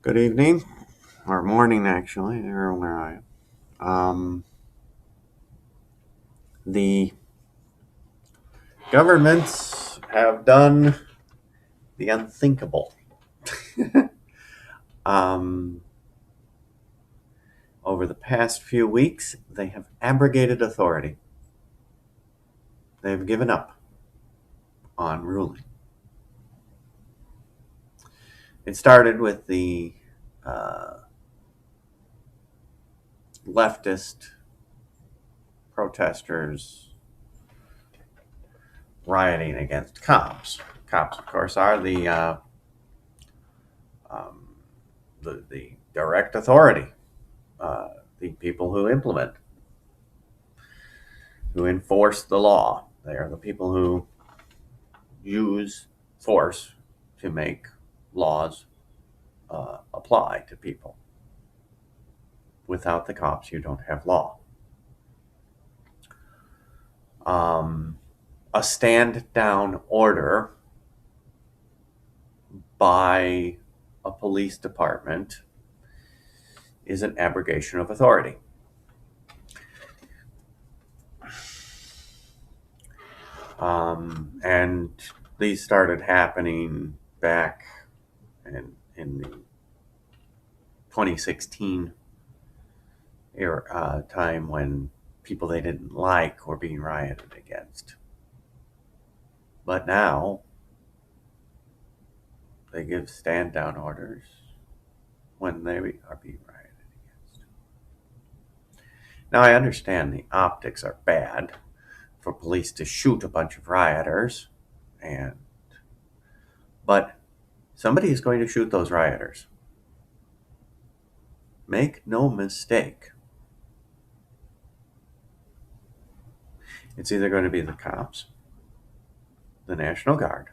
Good evening, or morning actually, there where I am. The governments have done the unthinkable. um, Over the past few weeks, they have abrogated authority. They've given up on ruling. It started with the uh, leftist protesters rioting against cops. Cops, of course, are um, the direct authority, uh, the people who implement, who enforce the law. They are the people who use force to make laws apply to people. Without the cops, you don't have law. Um, a stand down order by a police department is an abrogation of authority. And these started happening back in the 2016 era, time when people they didn't like were being rioted against. But now they give stand down orders when they are being rioted against. Now I understand the optics are bad for police to shoot a bunch of rioters, and but somebody is going to shoot those rioters. Make no mistake. It's either going to be the cops, the National Guard,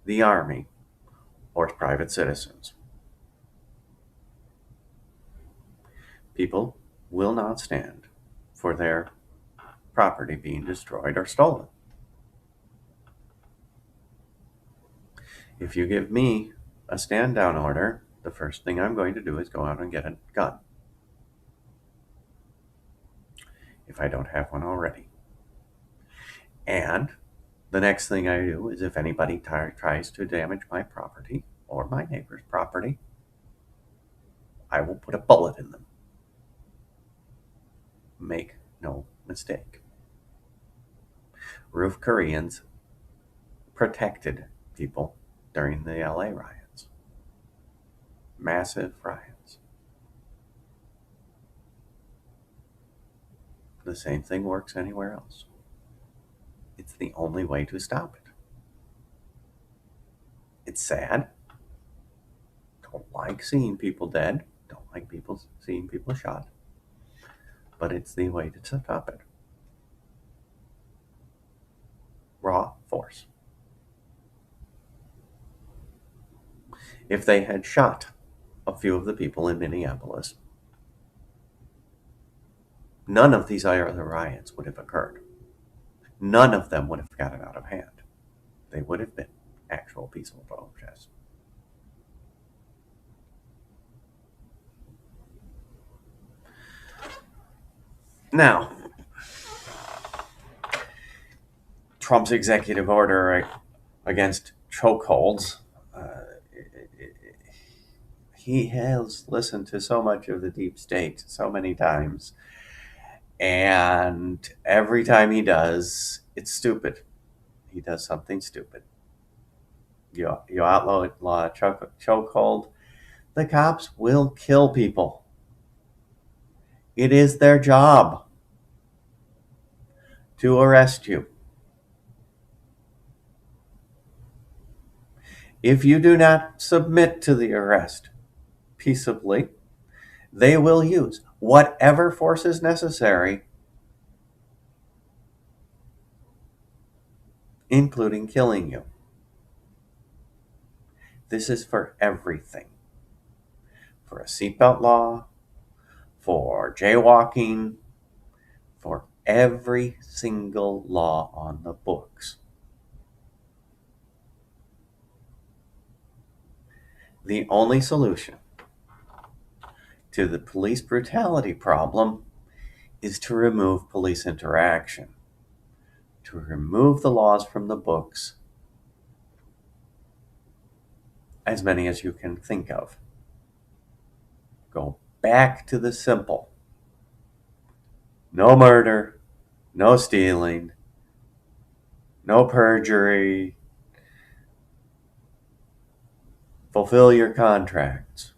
the Army, or private citizens. People will not stand for their property being destroyed or stolen. If you give me a stand down order, the first thing I'm going to do is go out and get a gun, if I don't have one already. And the next thing I do is if anybody tries to damage my property or my neighbor's property, I will put a bullet in them. Make no mistake. Roof Koreans protected people during the LA riots. Massive riots. The same thing works anywhere else. It's the only way to stop it. It's sad. Don't like seeing people dead. Don't like seeing people shot. But it's the way to stop it. Raw force. If they had shot a few of the people in Minneapolis, none of these other riots would have occurred. None of them would have gotten out of hand. They would have been actual peaceful protests. Now, Trump's executive order against chokeholds, he has listened to so much of the deep state so many times, and every time he does, it's stupid. He does something stupid. You outlaw chokehold, the cops will kill people. It is their job to arrest you. If you do not submit to the arrest peaceably, they will use whatever force is necessary, including killing you. This is for everything. For a seatbelt law, for jaywalking, for every single law on the books. The only solution to the police brutality problem is to remove police interaction, to remove the laws from the books, as many as you can think of. Go back to the simple. No murder, no stealing, no perjury. Fulfill your contracts.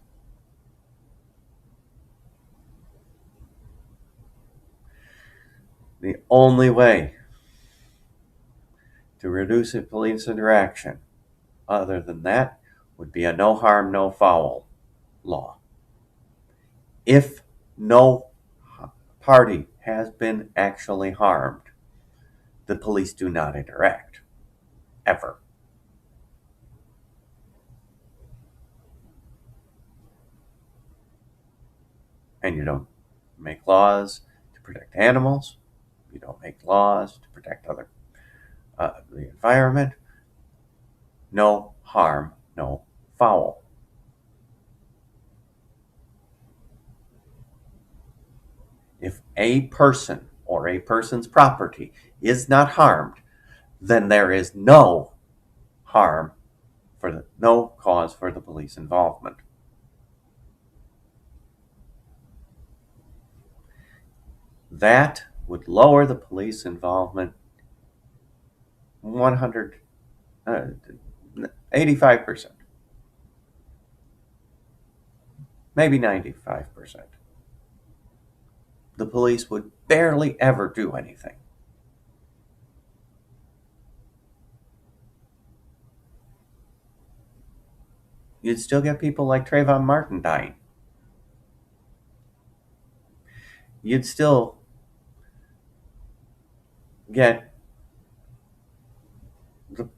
The only way to reduce a police interaction other than that would be a no harm, no foul law. If no party has been actually harmed, the police do not interact. Ever. And you don't make laws to protect animals. You don't make laws to protect the environment. No harm, no foul. If a person or a person's property is not harmed, then there is no harm no cause for the police involvement. That would lower the police involvement 85%, maybe 95%. The police would barely ever do anything. You'd still get people like Trayvon Martin dying. You'd still get the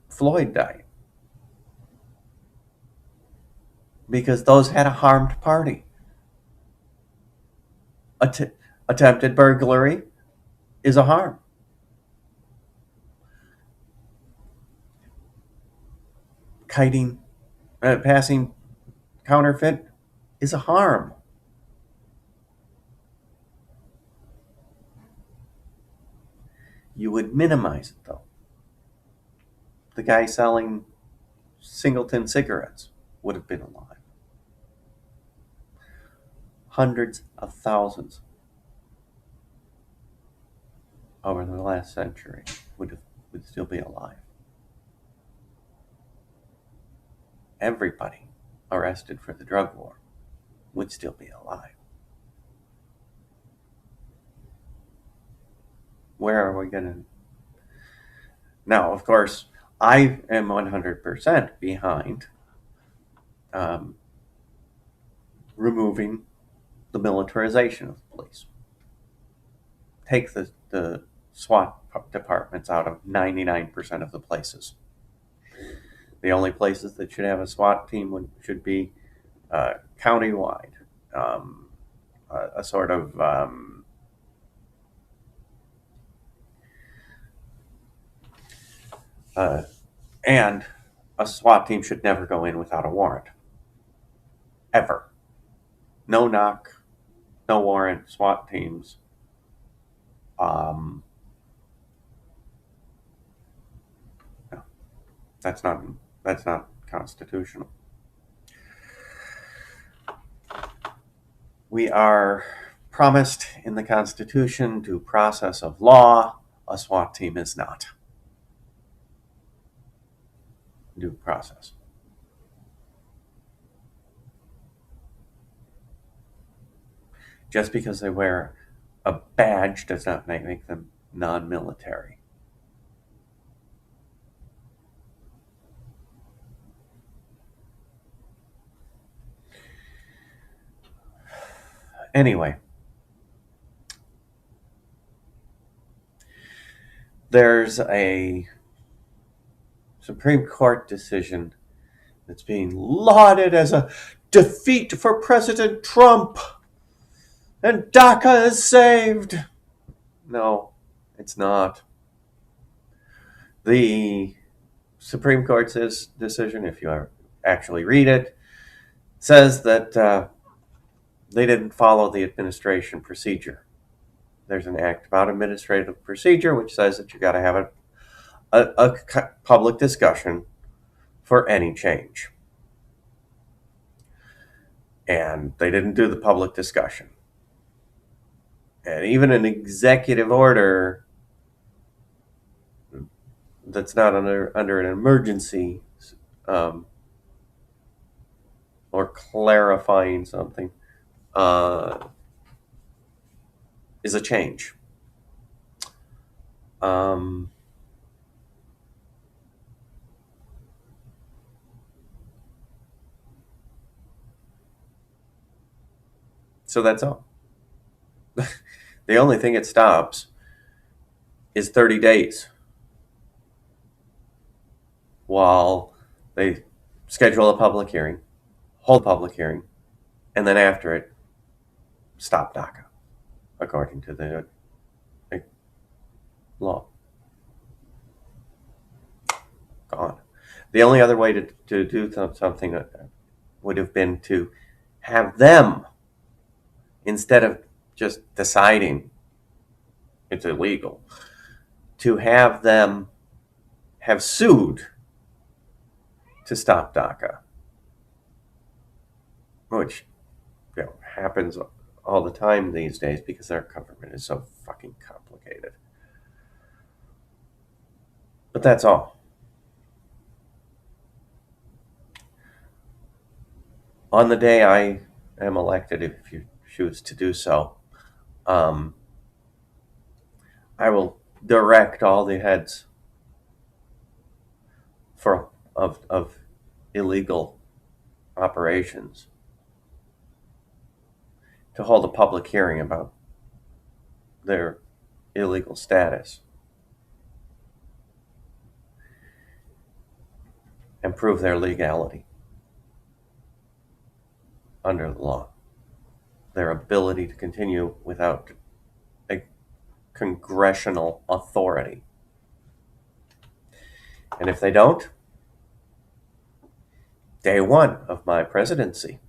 Floyd dying. Because those had a harmed party. Attempted burglary is a harm. Passing counterfeit is a harm. You would minimize it, though. The guy selling Singleton cigarettes would have been alive. Hundreds of thousands over the last century would still be alive. Everybody arrested for the drug war would still be alive. Where are we going to? Now, of course, I am 100% behind removing the militarization of the police. Take the SWAT departments out of 99% of the places. The only places that should have a SWAT team should be countywide, a sort of and a SWAT team should never go in without a warrant. Ever. No knock, no warrant, SWAT teams. No, that's not constitutional. We are promised in the Constitution due process of law. A SWAT team is not due process. Just because they wear a badge does not make them non-military. Anyway, there's a Supreme Court decision that's being lauded as a defeat for President Trump, and DACA is saved. No, it's not. The Supreme Court's decision, if you actually read it, says that they didn't follow the administration procedure. There's an act about administrative procedure which says that you got to have a public discussion for any change. And they didn't do the public discussion. And even an executive order that's not under an emergency or clarifying something is a change. So that's all. The only thing it stops is 30 days while they schedule a public hearing, hold a public hearing, and then after it, stop DACA, according to the law. Gone. The only other way to do something would have been to have them, instead of just deciding it's illegal, to have them have sued to stop DACA, which happens all the time these days because our government is so fucking complicated. But that's all. On the day I am elected, if you choose to do so, I will direct all the heads of illegal operations to hold a public hearing about their illegal status and prove their legality under the law, their ability to continue without a congressional authority. And if they don't, day one of my presidency,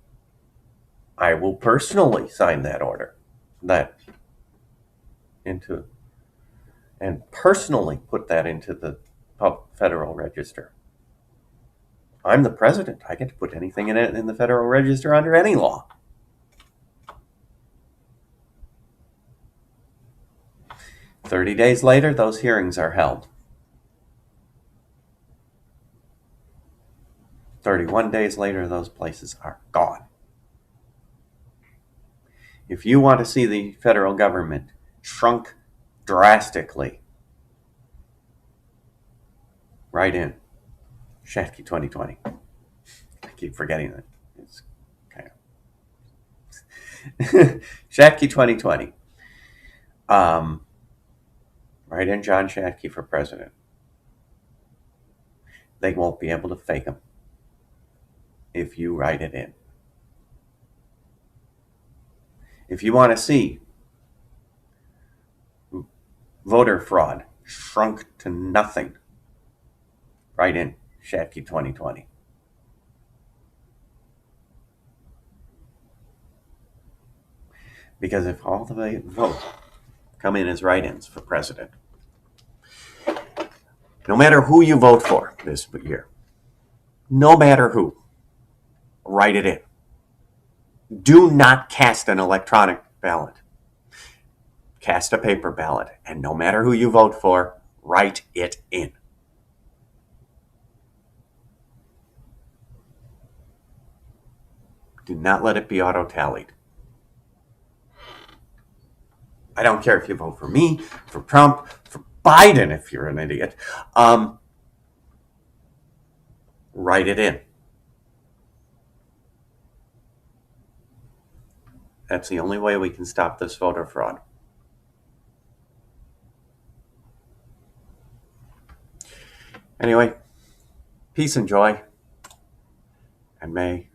I will personally sign that order, and personally put that into the Federal Register. I'm the president. I get to put anything in the Federal Register under any law. "30 days later, those hearings are held. 31 days later, those places are gone. If you want to see the federal government shrunk drastically, write in Shatke 2020. I keep forgetting that. It's kind of Shatke 2020. Write in John Shatke for president. They won't be able to fake him if you write it in. If you want to see voter fraud shrunk to nothing, write in Shatke 2020. Because if all the votes come in as write-ins for president, no matter who you vote for this year, no matter who, write it in. Do not cast an electronic ballot. Cast a paper ballot, and no matter who you vote for, write it in. Do not let it be auto-tallied. I don't care if you vote for me, for Trump, for Biden if you're an idiot. Write it in. That's the only way we can stop this voter fraud. Anyway, peace and joy, and may